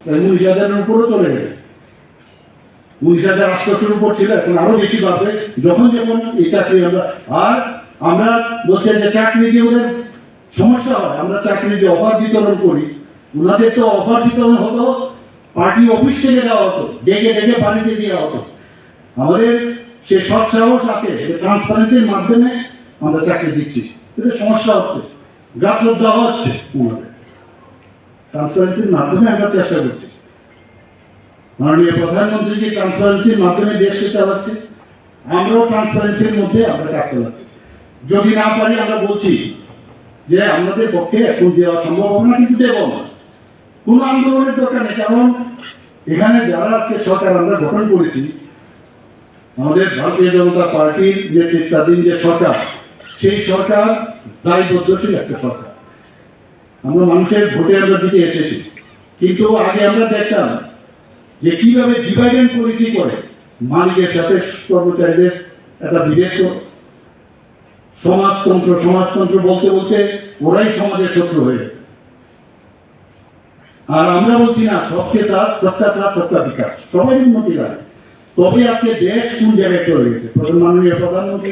19,000-এর উপরও চলে গেছে। 19,800-এর উপর ছিল, এখন আরো বেশি বাড়বে যখন যখন এই চাকরি আমরা বলছি যে চাকরি দিয়ে ওদের সমস্যা হয়। আমরা চাকরি যে অফার বিতরণ করি, ওনাদের তো অফার বিতরণ হতো পার্টি অফিস থেকে দেওয়া হতো, ডেকে ডেকে বাড়িতে দেওয়া হতো। আমাদের সে সৎ সাহস আছে যে ট্রান্সপারেন্সির মাধ্যমে আমরা চাকরি দিচ্ছি, কিন্তু সমস্যা হচ্ছে গাফলত দেওয়া হচ্ছে। ওনাদের ট্রান্সপারেন্সির মাধ্যমে আমরা চেষ্টা করছি। মাননীয় প্রধানমন্ত্রী যে ট্রান্সপারেন্সির মাধ্যমে দেশকে চালাচ্ছে, আমরাও ট্রান্সপারেন্সির মধ্যে আমরা কাজ চালাচ্ছি। যদি না পারি আমরা বলছি যে আমাদের পক্ষে এখন দেওয়া সম্ভব হবে না, কিন্তু দেব না। কোনো আন্দোলনের দরকার নেই, কারণ এখানে যারা আজকে সরকার আমরা গঠন করেছি, আমাদের ভারতীয় জনতা পার্টির নেতৃত্বাধীন যে সরকার, সেই সরকার দায়বদ্ধশীল একটা সরকার। আমরা মানুষের ভোটে আমরা জিতে এসেছি, কিন্তু আগে আমরা দেখতাম যে কিভাবে ডিভাইড এন্ড পলিসি করে মালিকের সাথে কর্মচারীদের একটা বিভেদ, সমাজতন্ত্র বলতে বলতে ওরাই সমাজের শত্রু হয়ে গেছে। আর আমরা বলছি না সবকে সাথ সবকা সাথ সবকা বিকাশ, সবাই উন্নতি লাগে, তবে আজকে দেশ কোন জায়গায় চলে গেছে। মাননীয় প্রধানমন্ত্রী